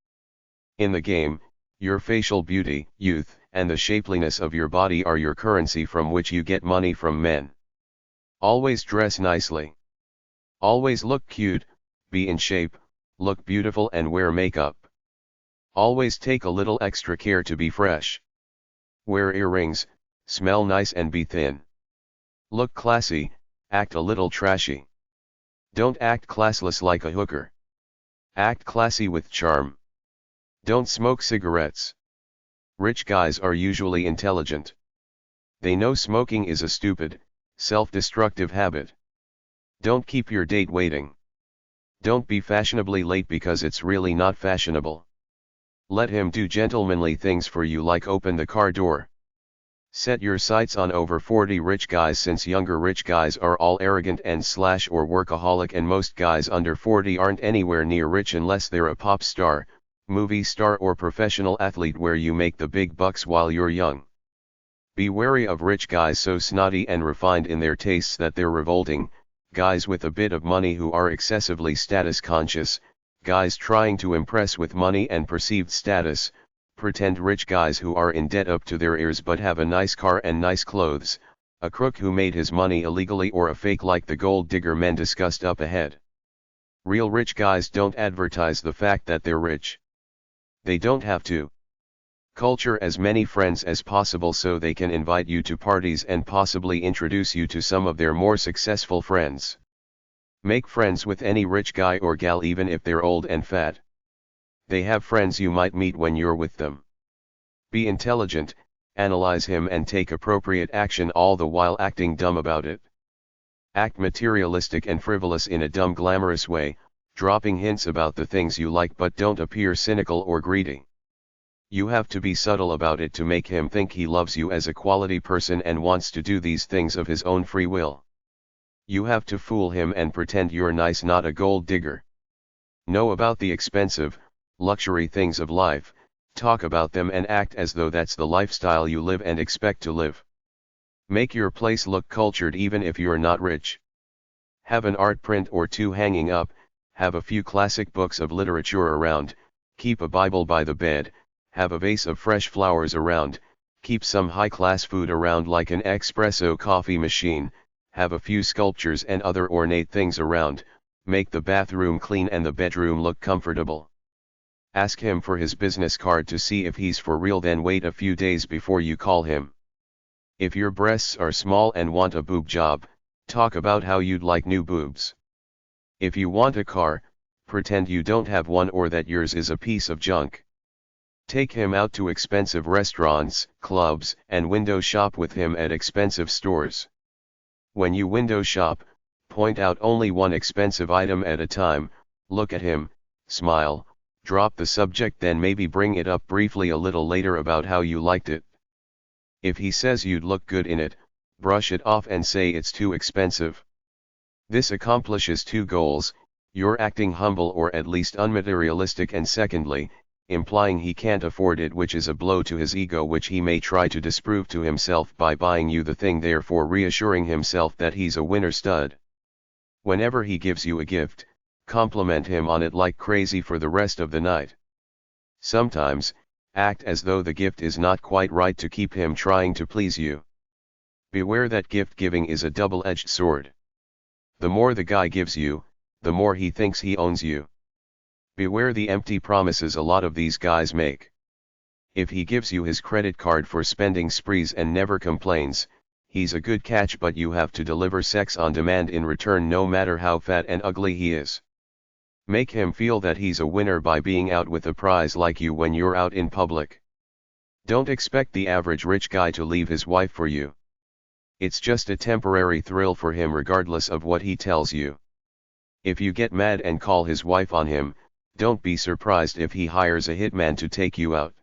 In the game, your facial beauty, youth, and the shapeliness of your body are your currency from which you get money from men. Always dress nicely. Always look cute, be in shape, look beautiful and wear makeup. Always take a little extra care to be fresh. Wear earrings, smell nice and be thin. Look classy, act a little trashy. Don't act classless like a hooker. Act classy with charm. Don't smoke cigarettes. Rich guys are usually intelligent. They know smoking is a stupid, self-destructive habit. Don't keep your date waiting. Don't be fashionably late because it's really not fashionable. Let him do gentlemanly things for you like open the car door. Set your sights on over 40 rich guys since younger rich guys are all arrogant and or workaholic and most guys under 40 aren't anywhere near rich unless they're a pop star, movie star or professional athlete where you make the big bucks while you're young. Be wary of rich guys so snotty and refined in their tastes that they're revolting, guys with a bit of money who are excessively status conscious, guys trying to impress with money and perceived status, pretend rich guys who are in debt up to their ears but have a nice car and nice clothes, a crook who made his money illegally or a fake like the gold digger men discussed up ahead. Real rich guys don't advertise the fact that they're rich. They don't have to. Culture as many friends as possible so they can invite you to parties and possibly introduce you to some of their more successful friends. Make friends with any rich guy or gal even if they're old and fat. They have friends you might meet when you're with them. Be intelligent, analyze him and take appropriate action all the while acting dumb about it. Act materialistic and frivolous in a dumb glamorous way, dropping hints about the things you like but don't appear cynical or greedy. You have to be subtle about it to make him think he loves you as a quality person and wants to do these things of his own free will. You have to fool him and pretend you're nice, not a gold digger. Know about the expensive, luxury things of life, talk about them and act as though that's the lifestyle you live and expect to live. Make your place look cultured even if you're not rich. Have an art print or two hanging up, have a few classic books of literature around, keep a Bible by the bed, have a vase of fresh flowers around, keep some high-class food around like an espresso coffee machine, have a few sculptures and other ornate things around, make the bathroom clean and the bedroom look comfortable. Ask him for his business card to see if he's for real, then wait a few days before you call him. If your breasts are small and want a boob job, talk about how you'd like new boobs. If you want a car, pretend you don't have one or that yours is a piece of junk. Take him out to expensive restaurants, clubs, and window shop with him at expensive stores. When you window shop, point out only one expensive item at a time, look at him, smile, drop the subject, then maybe bring it up briefly a little later about how you liked it. If he says you'd look good in it, brush it off and say it's too expensive. This accomplishes two goals: you're acting humble or at least unmaterialistic, and secondly, implying he can't afford it, which is a blow to his ego which he may try to disprove to himself by buying you the thing, therefore reassuring himself that he's a winner stud. Whenever he gives you a gift, compliment him on it like crazy for the rest of the night. Sometimes, act as though the gift is not quite right to keep him trying to please you. Beware that gift giving is a double-edged sword. The more the guy gives you, the more he thinks he owns you. Beware the empty promises a lot of these guys make. If he gives you his credit card for spending sprees and never complains, he's a good catch, but you have to deliver sex on demand in return no matter how fat and ugly he is. Make him feel that he's a winner by being out with a prize like you when you're out in public. Don't expect the average rich guy to leave his wife for you. It's just a temporary thrill for him regardless of what he tells you. If you get mad and call his wife on him, don't be surprised if he hires a hitman to take you out.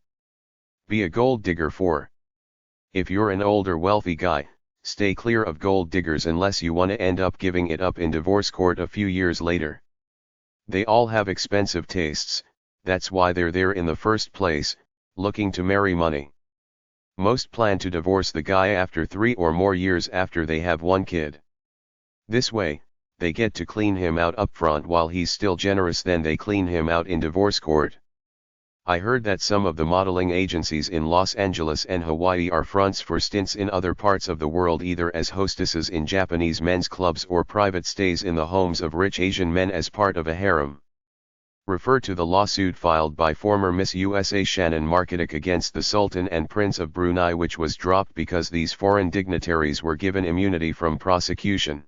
Be a gold digger. 4. If you're an older wealthy guy, stay clear of gold diggers unless you want to end up giving it up in divorce court a few years later. They all have expensive tastes, that's why they're there in the first place, looking to marry money. Most plan to divorce the guy after 3 or more years after they have one kid. This way, they get to clean him out upfront while he's still generous, then they clean him out in divorce court. I heard that some of the modeling agencies in Los Angeles and Hawaii are fronts for stints in other parts of the world, either as hostesses in Japanese men's clubs or private stays in the homes of rich Asian men as part of a harem. Refer to the lawsuit filed by former Miss USA Shannon Markovic against the Sultan and Prince of Brunei, which was dropped because these foreign dignitaries were given immunity from prosecution.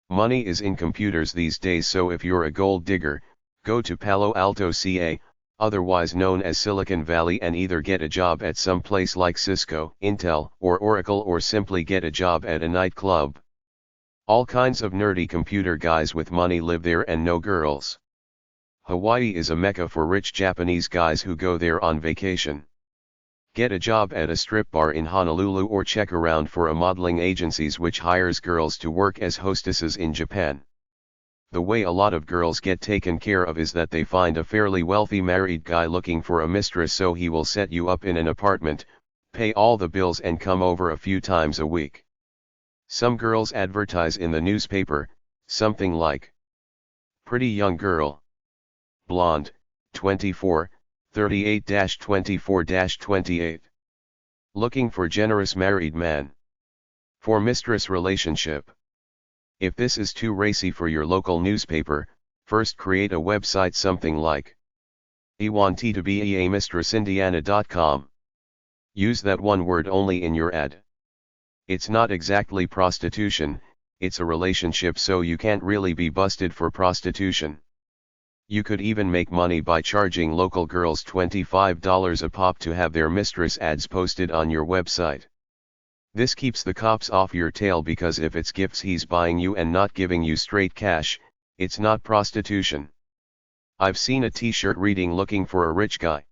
Money is in computers these days, so if you're a gold digger, go to Palo Alto, CA, otherwise known as Silicon Valley, and either get a job at some place like Cisco, Intel, or Oracle, or simply get a job at a nightclub. All kinds of nerdy computer guys with money live there and no girls. Hawaii is a mecca for rich Japanese guys who go there on vacation. Get a job at a strip bar in Honolulu, or check around for a modeling agencies which hires girls to work as hostesses in Japan. The way a lot of girls get taken care of is that they find a fairly wealthy married guy looking for a mistress, so he will set you up in an apartment, pay all the bills, and come over a few times a week. Some girls advertise in the newspaper, something like, "Pretty young girl. Blonde, 24, 38-24-28. Looking for generous married man. For mistress relationship." If this is too racy for your local newspaper, first create a website something like iwantitobeamistress.indiana.com. Use that one word only in your ad. It's not exactly prostitution, it's a relationship, so you can't really be busted for prostitution. You could even make money by charging local girls $25 a pop to have their mistress ads posted on your website. This keeps the cops off your tail, because if it's gifts he's buying you and not giving you straight cash, it's not prostitution. I've seen a t-shirt reading "Looking for a rich guy."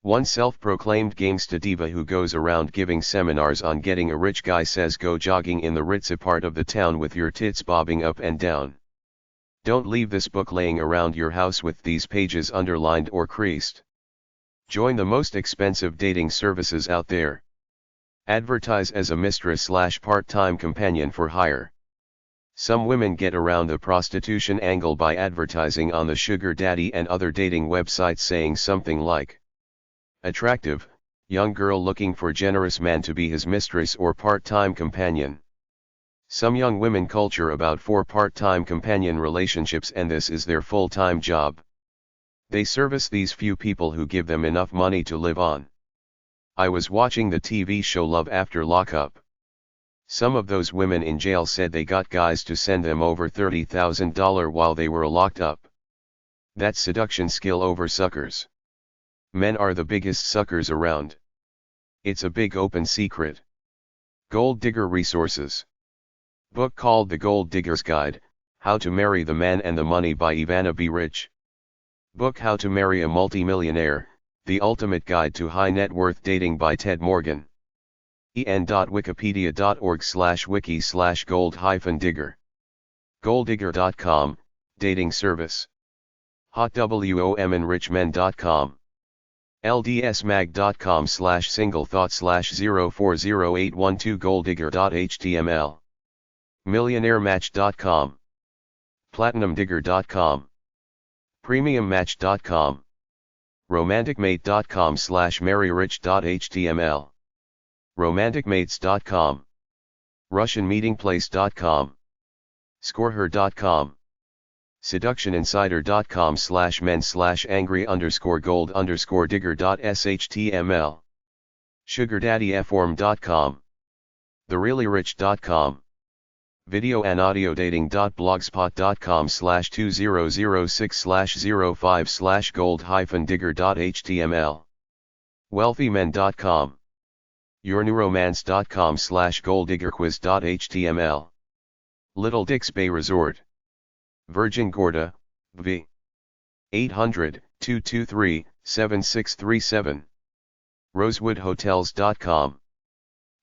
One self-proclaimed gangsta diva who goes around giving seminars on getting a rich guy says, go jogging in the ritzy part of the town with your tits bobbing up and down. Don't leave this book laying around your house with these pages underlined or creased. Join the most expensive dating services out there. Advertise as a mistress/part-time companion for hire. Some women get around the prostitution angle by advertising on the sugar daddy and other dating websites, saying something like, "Attractive, young girl looking for generous man to be his mistress or part-time companion." Some young women culture about 4 part-time companion relationships, and this is their full-time job. They service these few people who give them enough money to live on. I was watching the TV show Love After Lockup. Some of those women in jail said they got guys to send them over $30,000 while they were locked up. That's seduction skill over suckers. Men are the biggest suckers around. It's a big open secret. Gold digger resources. Book called The Gold Digger's Guide, How to Marry the Man and the Money by Ivana B. Rich. Book How to Marry a Multimillionaire, The Ultimate Guide to High Net Worth Dating by Ted Morgan. en.wikipedia.org/wiki/gold-digger. Golddigger.com, dating service. hotwomenrichmen.com. ldsmag.com/singlethought/040812 golddigger.html. millionairematch.com. platinumdigger.com. premiummatch.com. romanticmate.com/marryrich.html. romanticmates.com. russianmeetingplace.com. scoreher.com. seductioninsider.com/men/angry_gold_digger.shtml. sugardaddyform.com. thereallyrich.com. videoandaudiodating.blogspot.com/2006/05/gold-digger.html. wealthymen.com. yournewromance.com/golddiggerquiz.html. Little Dix Bay Resort. Virgin Gorda, v. 800-223-7637. rosewoodhotels.com.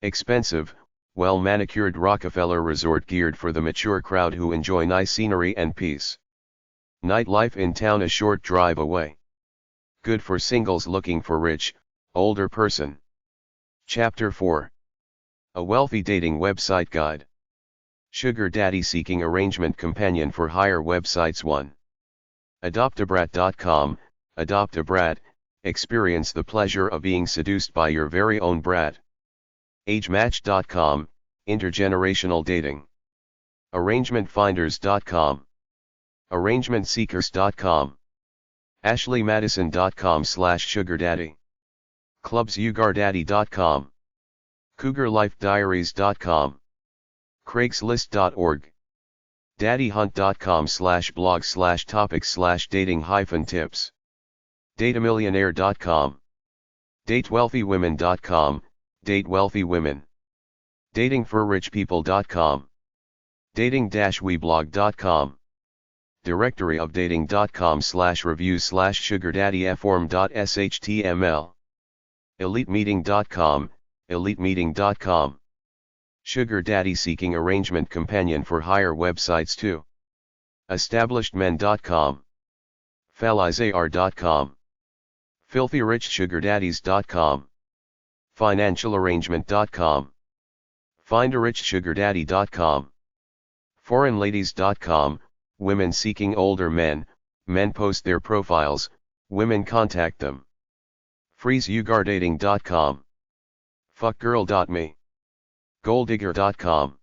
Expensive, well-manicured Rockefeller Resort geared for the mature crowd who enjoy nice scenery and peace. Nightlife in town a short drive away. Good for singles looking for rich, older person. Chapter 4. A Wealthy Dating Website Guide. Sugar Daddy Seeking Arrangement Companion for Hire Websites 1. Adoptabrat.com. Adopt a brat, experience the pleasure of being seduced by your very own brat. AgeMatch.com, intergenerational dating. ArrangementFinders.com. ArrangementSeekers.com. ashleymadison.com/sugardaddy. clubsugardaddy.com. cougarlifediaries.com. craigslist.org. daddyhunt.com/blog/topics/dating-tips. datamillionaire.com. datewealthywomen.com, date wealthy women. datingforrichpeople.com. dating-weblog.com. directoryofdating.com/reviews/sugardaddyform.html. elitemeeting.com, elitemeeting.com. Sugar Daddy Seeking Arrangement Companion for Hire websites too. establishedmen.com. falizar.com. filthyrichsugardaddies.com. financialarrangement.com. findarichsugardaddy.com. foreignladies.com. Women seeking older men, men post their profiles, women contact them. freezeugardating.com. fuckgirl.me. golddigger.com.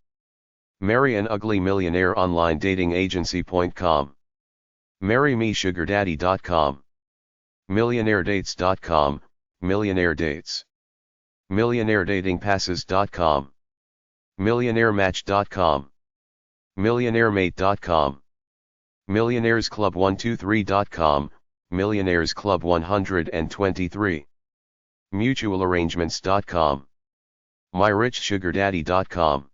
Marry an ugly millionaire online dating agency.com. marrymesugardaddy.com. millionairedates.com, millionaire dates. millionairedatingpasses.com. millionairematch.com. millionairemate.com. millionairesclub123.com, millionairesclub123. mutualarrangements.com. myrichsugardaddy.com.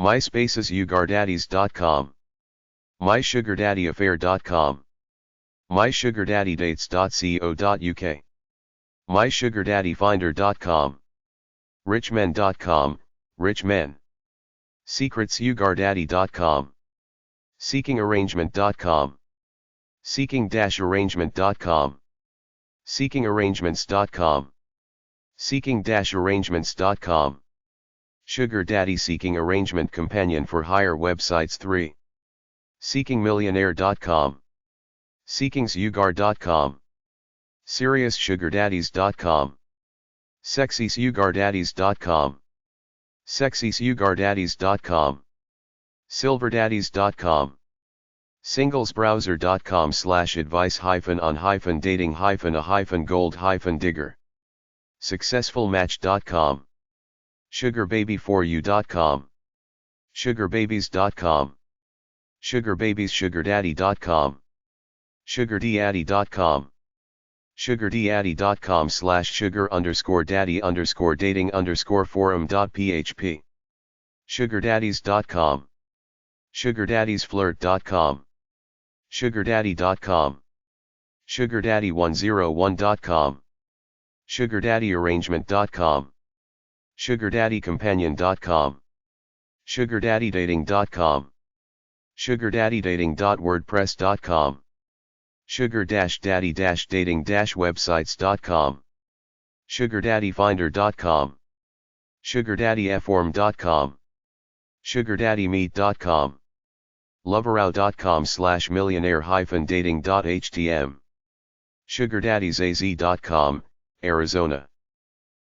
myspacesusugardaddies.com. mysugardaddyaffair.com. mysugardaddydates.co.uk. mysugardaddyfinder.com. richmen.com, rich men. secretsugardaddy.com. seekingarrangement.com. seeking-arrangement.com. seekingarrangements.com. seeking-arrangements.com. Sugar Daddy Seeking Arrangement Companion for Hire websites 3. seekingmillionaire.com. seekingsugar.com. serioussugardaddies.com. sexysugardaddies.com. sexysugardaddies.com. silverdaddies.com. singlesbrowser.com/advice-on-dating-a-gold-digger. successfulmatch.com. sugarbaby4u.com. sugarbabies.com. sugarbabiesuggardaddy.com. sugardaddy.com. sugardaddy.com/sugar_daddy_dating_forum.php. sugardaddies.com. sugardaddiesflirt.com. sugardaddy.com. sugardaddy101.com. sugardaddyarrangement.com. sugardaddycompanion.com. sugardaddydating.com. sugardaddydating.wordpress.com. sugar-daddy-dating-websites.com. sugardaddyfinder.com. sugardaddyform.com. sugardaddymeet.com. loverow.com/millionaire-dating.htm. sugardaddysaz.com, Arizona.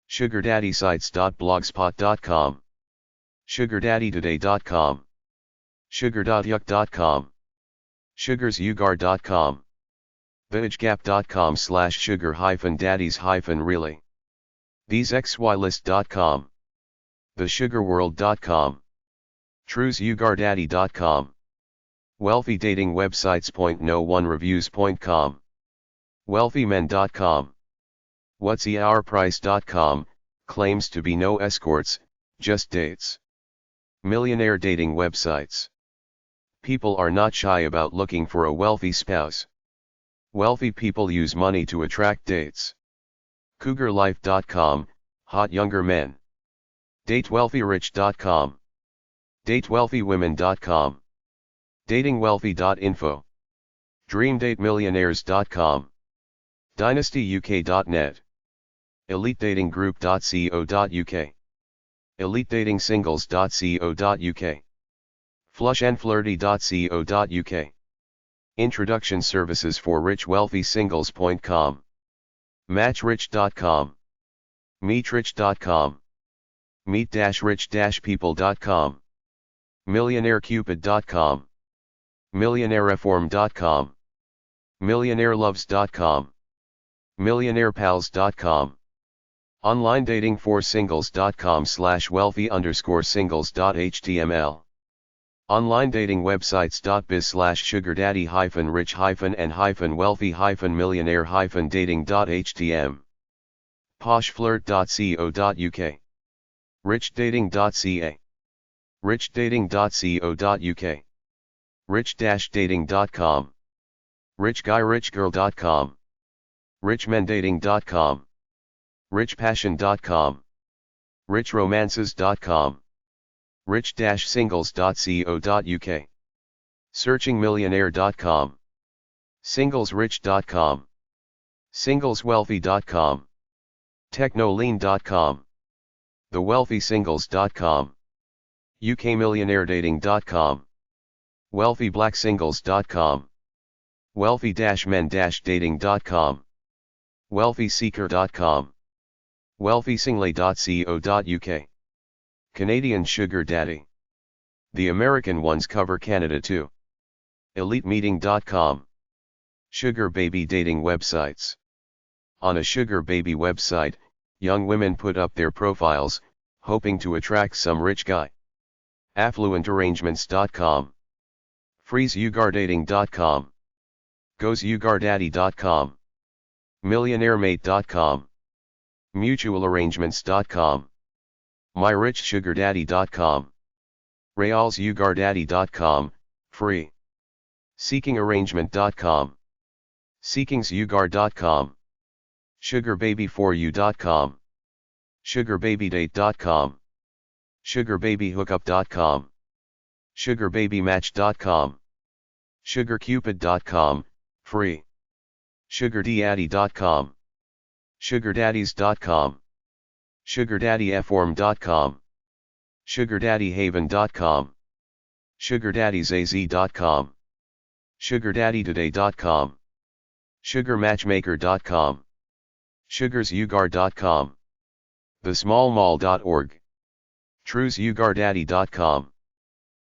sugardaddysites.blogspot.com. sugardaddytoday.com. sugar.yuck.com. sugarsugar.com. theagegap.com/sugar-daddies-really. thesexylist.com. thesugarworld.com. truesugardaddy.com. wealthydatingwebsites.no1reviews.com. wealthymen.com. what'sourprice.com, claims to be no escorts, just dates. Millionaire dating websites. People are not shy about looking for a wealthy spouse. Wealthy people use money to attract dates. cougarlife.com, hot younger men. datewealthyrich.com. datewealthywomen.com. datingwealthy.info. dreamdatemillionaires.com. dynastyuk.net. elitedatinggroup.co.uk. elitedatingsingles.co.uk. flushandflirty.co.uk. Introduction services for rich wealthy singles.com. matchrich.com. meetrich.com. meet-rich-people.com. millionairecupid.com. millionairereform.com. MillionaireLoves.com, MillionairePals.com, OnlineDatingForSingles.com/wealthy_singles.html, Online dating websites.biz/sugarDaddy-and-wealthy-millionaire-dating.htm, poshflirt.co.uk, richdating.ca, richdating.co.uk, rich-dating.com, richguyrichgirl.com, richmendating.com, richpassion.com, richromances.com, rich-singles.co.uk, searchingmillionaire.com, singlesrich.com, singleswealthy.com, technolean.com, thewealthysingles.com, ukmillionairedating.com, wealthyblacksingles.com, wealthy-men-dating.com, wealthyseeker.com, wealthysingley.co.uk, Canadian Sugar Daddy. The American ones cover Canada too. EliteMeeting.com. Sugar baby dating websites. On a sugar baby website, young women put up their profiles, hoping to attract some rich guy. AffluentArrangements.com. FreezeUgarDating.com. GoesUgarDaddy.com. MillionaireMate.com. MutualArrangements.com. MyRichSugarDaddy.com. RayalsUgarDaddy.com, free. SeekingArrangement.com. SeekingsUgar.com. SugarBaby4U.com. SugarBabyDate.com. SugarBabyHookup.com. SugarBabyMatch.com. SugarCupid.com, free. SugarDaddy.com. SugarDaddies.com. SugarDaddyForm.com. SugarDaddyHaven.com. SugarDaddiesAZ.com. SugarDaddyToday.com. SugarMatchmaker.com. SugarsUgar.com. TheSmallMall.org. True'sUgarDaddy.com.